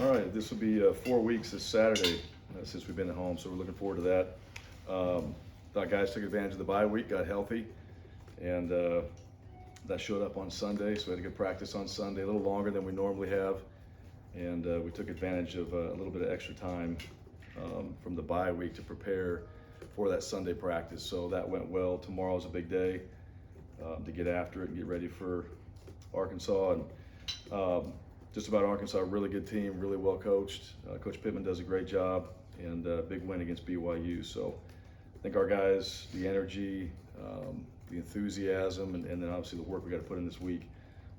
All right, this will be 4 weeks this Saturday since we've been at home, so we're looking forward to that. Thought guys took advantage of the bye week, got healthy, and that showed up on Sunday, so we had a good practice on Sunday, a little longer than we normally have, and we took advantage of a little bit of extra time from the bye week to prepare for that Sunday practice, so that went well. Tomorrow's a big day to get after it and get ready for Arkansas. And just about Arkansas, really good team, really well coached. Coach Pittman does a great job, and big win against BYU. So I think our guys, the energy, the enthusiasm, and then obviously the work we got to put in this week,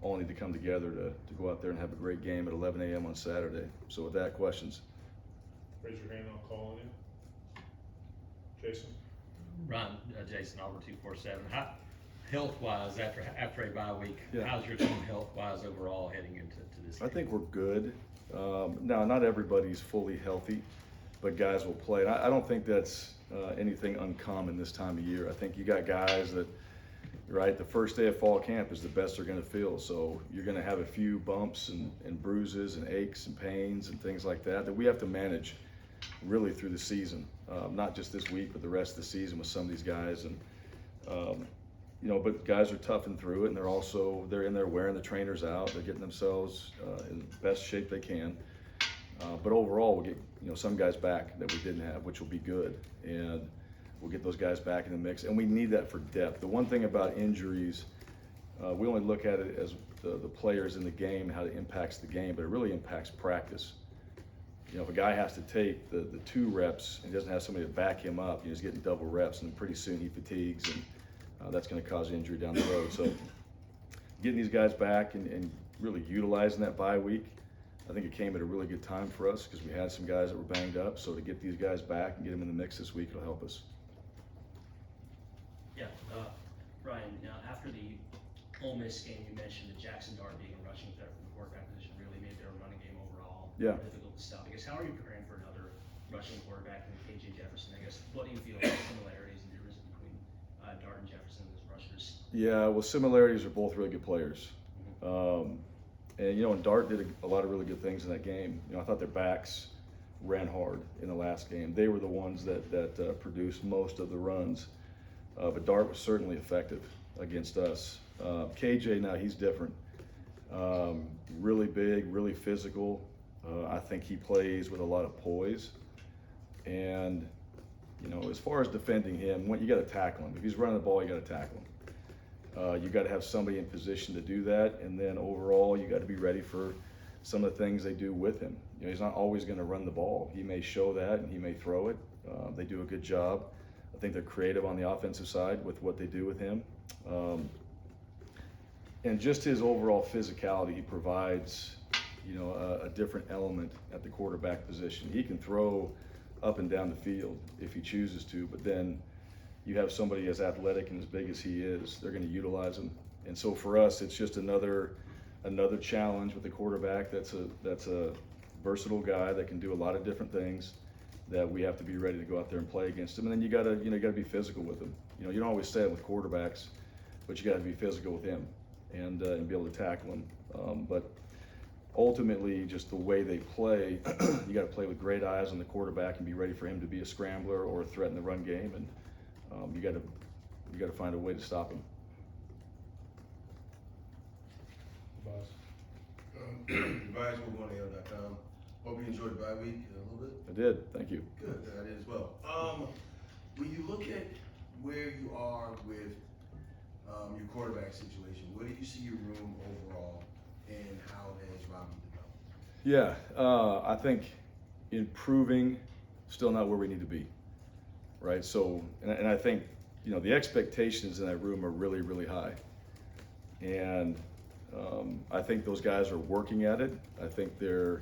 all need to come together to go out there and have a great game at 11 a.m. on Saturday. So with that, questions? Raise your hand, I'll call on you. Jason? Ryan, Jason, Auburn 247. Health-wise, after a bye week, Yeah. how's your team health-wise overall heading into this game? I think we're good. Now, not everybody's fully healthy, but guys will play. And I don't think that's anything uncommon this time of year. I think you got guys that, right, the first day of fall camp is the best they're going to feel. So you're going to have a few bumps and bruises and aches and pains and things like that we have to manage really through the season, not just this week, but the rest of the season with some of these guys. And but guys are toughing through it, and they're in there wearing the trainers out. They're getting themselves in the best shape they can. But overall, we'll get some guys back that we didn't have, which will be good, and we'll get those guys back in the mix. And we need that for depth. The one thing about injuries, we only look at it as the players in the game, how it impacts the game, but it really impacts practice. If a guy has to take the 2 reps and doesn't have somebody to back him up, he's getting double reps, and pretty soon he fatigues, and that's going to cause injury down the road. So getting these guys back and really utilizing that bye week, I think it came at a really good time for us because we had some guys that were banged up. So to get these guys back and get them in the mix this week, it'll help us. Yeah, Bryan, after the Ole Miss game, you mentioned that Jackson Dart being a rushing threat from the quarterback position really made their running game overall difficult to stop. I guess, how are you preparing for another rushing quarterback in KJ Jefferson? I guess, what do you feel are the similarities and differences between Dart and Jefferson as rushers? Yeah, well, similarities are both really good players. And Dart did a lot of really good things in that game. I thought their backs ran hard in the last game. They were the ones that produced most of the runs. But Dart was certainly effective against us. KJ, now he's different. Really big, really physical. I think he plays with a lot of poise. And, as far as defending him, you got to tackle him. If he's running the ball, you got to tackle him. You got to have somebody in position to do that. And then overall, you got to be ready for some of the things they do with him. He's not always going to run the ball. He may show that and he may throw it. They do a good job. I think they're creative on the offensive side with what they do with him. And just his overall physicality, he provides, a different element at the quarterback position. He can throw up and down the field if he chooses to, but then you have somebody as athletic and as big as he is, they're going to utilize him. And so for us, it's just another challenge with the quarterback that's a versatile guy that can do a lot of different things that we have to be ready to go out there and play against him. And then you got to be physical with him. You don't always say it with quarterbacks, but you got to be physical with him and be able to tackle him. But ultimately, just the way they play, you got to play with great eyes on the quarterback and be ready for him to be a scrambler or a threat in the run game. And you got to find a way to stop him. Advice will go on AL.com. Hope you enjoyed the bye week a little bit. I did. Thank you. Good, I did as well. When you look at where you are with your quarterback situation, where do you see your room overall, and how has Robbie developed? Yeah, I think improving, still not where we need to be, right? So, and I think, the expectations in that room are really, really high. And I think those guys are working at it. I think they're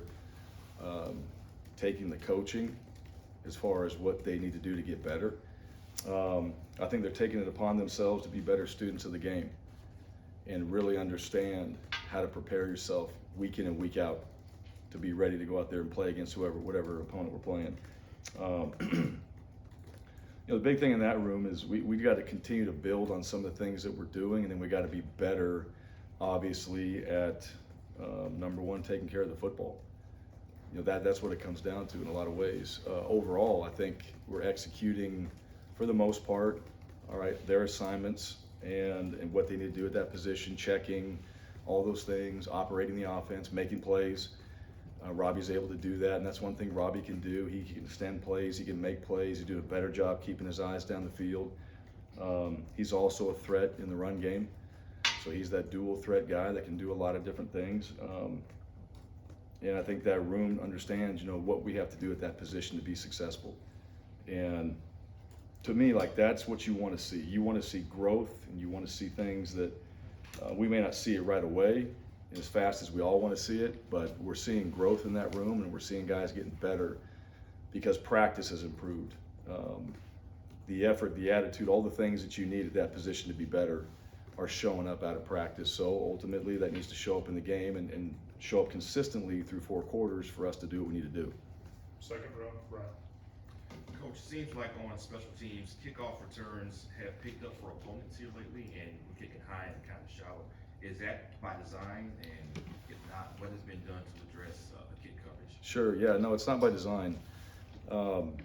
taking the coaching as far as what they need to do to get better. I think they're taking it upon themselves to be better students of the game and really understand how to prepare yourself week in and week out to be ready to go out there and play against whatever opponent we're playing. The big thing in that room is we got to continue to build on some of the things that we're doing, and then we got to be better, obviously, at number one, taking care of the football. that's what it comes down to in a lot of ways. Overall, I think we're executing for the most part, all right, their assignments and what they need to do at that position, checking, all those things, operating the offense, making plays. Robbie's able to do that, and that's one thing Robbie can do. He can extend plays, he can make plays, he do a better job keeping his eyes down the field. He's also a threat in the run game, so he's that dual threat guy that can do a lot of different things. And I think that room understands, what we have to do at that position to be successful. And to me, like, that's what you want to see. You want to see growth, and you want to see things that we may not see it right away as fast as we all want to see it, but we're seeing growth in that room, and we're seeing guys getting better because practice has improved. The effort, the attitude, all the things that you need at that position to be better are showing up out of practice. So ultimately that needs to show up in the game and show up consistently through 4 quarters for us to do what we need to do. Second row, Bryan. Coach, it seems like on special teams, kickoff returns have picked up for opponents here lately, and we're kicking high and kind of shallow. Is that by design? And if not, what has been done to address the kick coverage? Sure, yeah, no, it's not by design.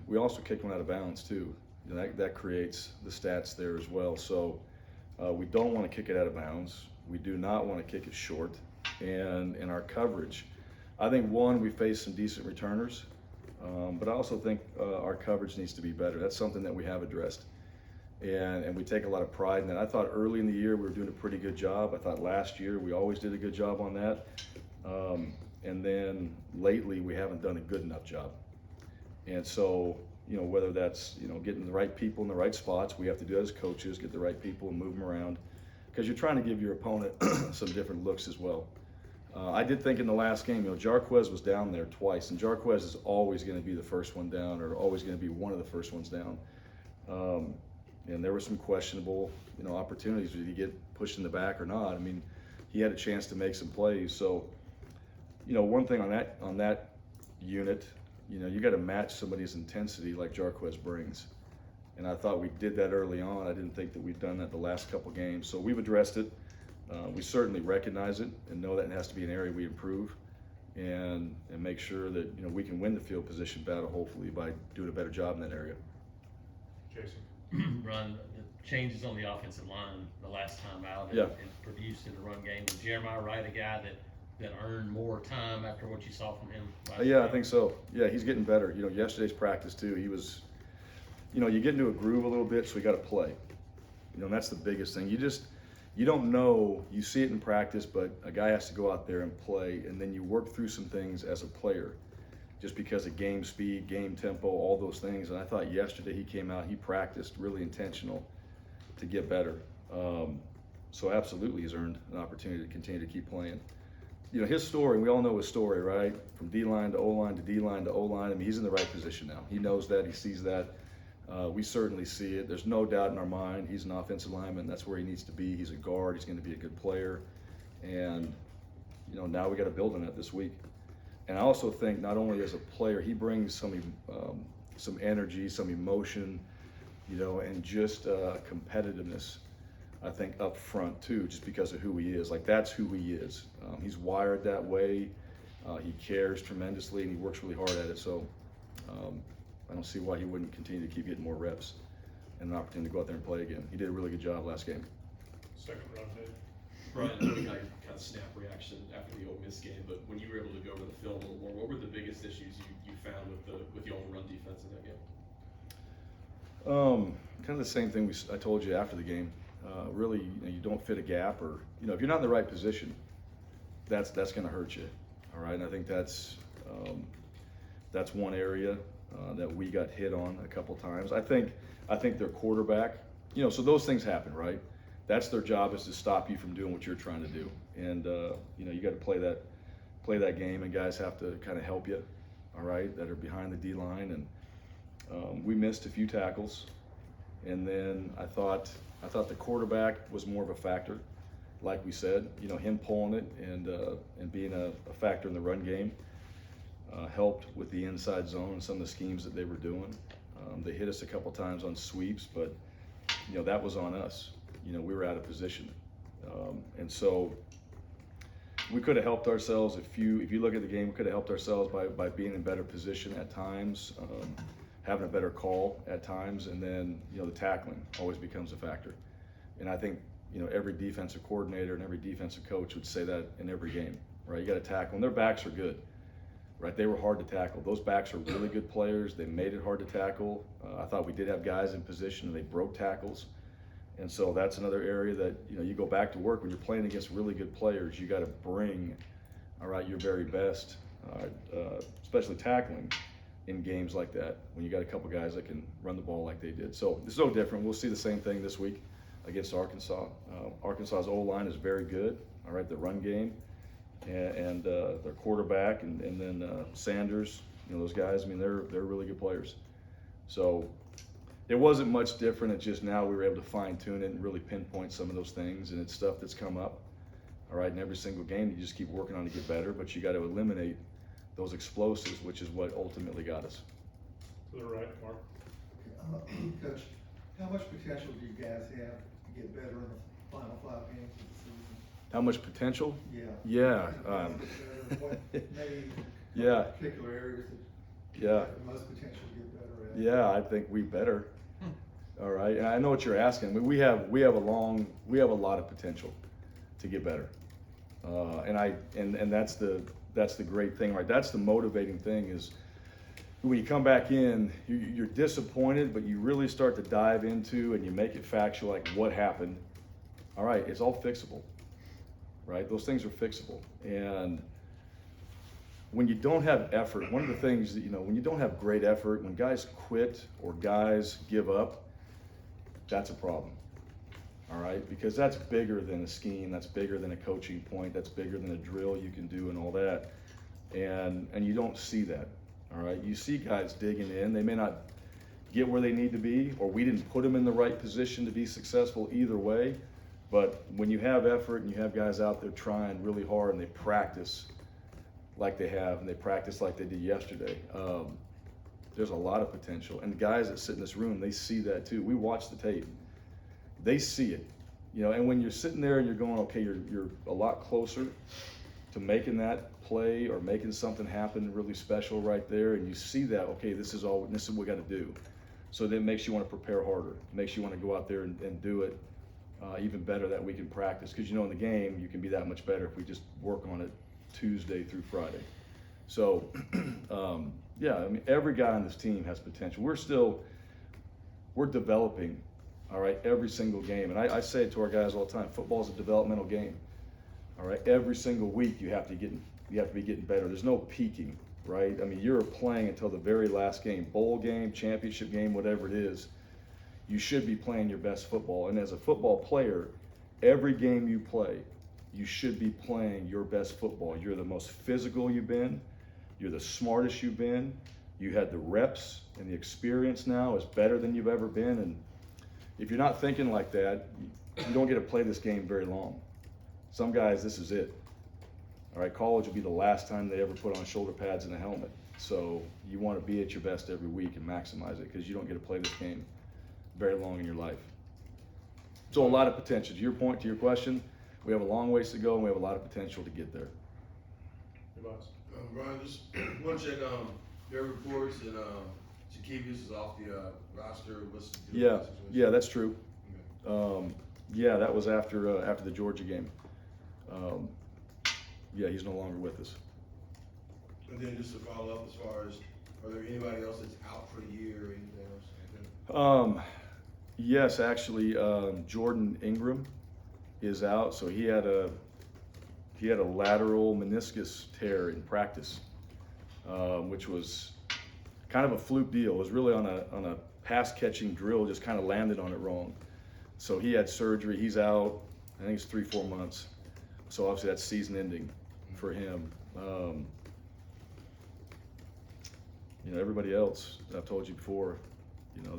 We also kick one out of bounds too. That creates the stats there as well. So we don't want to kick it out of bounds. We do not want to kick it short. And in our coverage, I think we face some decent returners, but I also think our coverage needs to be better. That's something that we have addressed. And we take a lot of pride in that. I thought early in the year we were doing a pretty good job. I thought last year we always did a good job on that. And then lately we haven't done a good enough job. And so, whether that's, getting the right people in the right spots, we have to do that as coaches, get the right people and move them around, because you're trying to give your opponent some different looks as well. I did think in the last game, Jarquez was down there twice, and Jarquez is always going to be the first one down, or always going to be one of the first ones down. And there were some questionable, opportunities. Did he get pushed in the back or not? I mean, he had a chance to make some plays. So, one thing on that unit, you got to match somebody's intensity like Jarquez brings. And I thought we did that early on. I didn't think that we've done that the last couple games. So we've addressed it. We certainly recognize it and know that it has to be an area we improve and make sure that, we can win the field position battle, hopefully, by doing a better job in that area. Jason. Run the changes on the offensive line the last time out Yeah. and produced in the run game. Was Jeremiah Wright a guy that earned more time after what you saw from him last Yeah, year? I think so. Yeah, he's getting better. Yesterday's practice too, he was, you get into a groove a little bit, so we got to play. And that's the biggest thing. You don't know, you see it in practice, but a guy has to go out there and play, and then you work through some things as a player, just because of game speed, game tempo, all those things. And I thought yesterday he came out, he practiced really intentional to get better. So absolutely he's earned an opportunity to continue to keep playing. His story, we all know his story, right? From D-line to O-line to D-line to O-line. I mean, he's in the right position now. He knows that, he sees that. We certainly see it. There's no doubt in our mind he's an offensive lineman. That's where he needs to be. He's a guard. He's going to be a good player. And, now we got to build on that this week. And I also think not only as a player, he brings some energy, some emotion, and just competitiveness, I think, up front too, just because of who he is. Like, that's who he is. He's wired that way. He cares tremendously, and he works really hard at it. So I don't see why he wouldn't continue to keep getting more reps and an opportunity to go out there and play again. He did a really good job last game. Second row, Dave. Bryan, I know you got your kind of snap reaction after the Ole Miss game, but when you were able to go over the film a little more, what were the biggest issues you found with y'all's run defense in that game? Kind of the same thing I told you after the game. Really, you don't fit a gap, or if you're not in the right position, that's going to hurt you. All right, and I think that's one area that we got hit on a couple times. I think their quarterback, so those things happen, right? That's their job, is to stop you from doing what you're trying to do, and you got to play that game, and guys have to kind of help you, all right, that are behind the D line, and we missed a few tackles, and then I thought the quarterback was more of a factor, like we said, him pulling it and being a factor in the run game. Helped with the inside zone and some of the schemes that they were doing. They hit us a couple times on sweeps, but that was on us. We were out of position, and so we could have helped ourselves if you look at the game, we could have helped ourselves by being in better position at times, having a better call at times, and then, you know, the tackling always becomes a factor. And I think, you know, every defensive coordinator and every defensive coach would say that in every game, right? You got to tackle, and their backs are good, right? They were hard to tackle. Those backs are really good players. They made it hard to tackle. I thought we did have guys in position, and they broke tackles. And so that's another area that, you know, you go back to work when you're playing against really good players. You got to bring, all right, your very best, especially tackling in games like that when you got a couple guys that can run the ball like they did. So it's no different. We'll see the same thing this week against Arkansas. Arkansas's O-line is very good, all right, the run game, and their quarterback, and then Sanders, you know, those guys, I mean, they're really good players. So it wasn't much different. It's just now we were able to fine tune it and really pinpoint some of those things, and it's stuff that's come up, all right, in every single game. You just keep working on to get better, but you got to eliminate those explosives, which is what ultimately got us. To the right, Mark. Coach, how much potential do you guys have to get better in the final 5 games of the season? How much potential? Yeah. Yeah. What maybe Yeah. particular areas that you Yeah. have the most potential to get better at? Yeah, I think we better. All right, and I know what you're asking. I mean, we have a lot of potential to get better, and that's the great thing, right? That's the motivating thing is when you come back in, you're disappointed, but you really start to dive into and you make it factual, like what happened. All right, it's all fixable, right? Those things are fixable, and when you don't have effort, one of the things that, you know, when you don't have great effort, when guys quit or guys give up, that's a problem, all right? Because that's bigger than a scheme, that's bigger than a coaching point, that's bigger than a drill you can do and all that. And you don't see that, all right? You see guys digging in. They may not get where they need to be, or we didn't put them in the right position to be successful either way. But when you have effort and you have guys out there trying really hard and they practice like they have, and they practice like they did yesterday, there's a lot of potential. And the guys that sit in this room, they see that too. We watch the tape. They see it, you know, and when you're sitting there and you're going, okay, you're a lot closer to making that play or making something happen really special right there, and you see that, okay, this is what we got to do. So then it makes you want to prepare harder. It makes you want to go out there and do it even better that week in practice. Because, you know, in the game, you can be that much better if we just work on it Tuesday through Friday. So, yeah, I mean, every guy on this team has potential. We're developing, all right, every single game. And I say it to our guys all the time, football is a developmental game, all right? Every single week you have to be getting better. There's no peaking, right? I mean, you're playing until the very last game, bowl game, championship game, whatever it is. You should be playing your best football. And as a football player, every game you play, you should be playing your best football. You're the most physical you've been. You're the smartest you've been. You had the reps, and the experience now is better than you've ever been. And if you're not thinking like that, you don't get to play this game very long. Some guys, this is it. All right, college will be the last time they ever put on shoulder pads and a helmet. So you want to be at your best every week and maximize it, because you don't get to play this game very long in your life. So a lot of potential. To your point, to your question, we have a long ways to go, and we have a lot of potential to get there. Your boss. Bryan, just want to check their reports, and Jakevius is off the roster. What's the deal with the situation? Yeah, that's true. Okay. Yeah, that was after the Georgia game. Yeah, he's no longer with us. And then just to follow up, as far as, are there anybody else that's out for the year or anything else like that? Yes, actually, Jordan Ingram is out. So he had a lateral meniscus tear in practice, which was kind of a fluke deal. It was really on a pass catching drill, just kind of landed on it wrong. So he had surgery. He's out. I think it's 3-4 months. So obviously that's season ending for him. You know, everybody else that I've told you before, you know,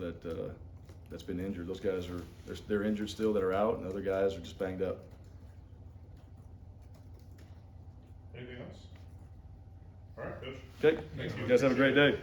that's been injured. Those guys they're injured still that are out, and other guys are just banged up. Anything else? All right, Coach. Okay, Thank you. you guys have a great day.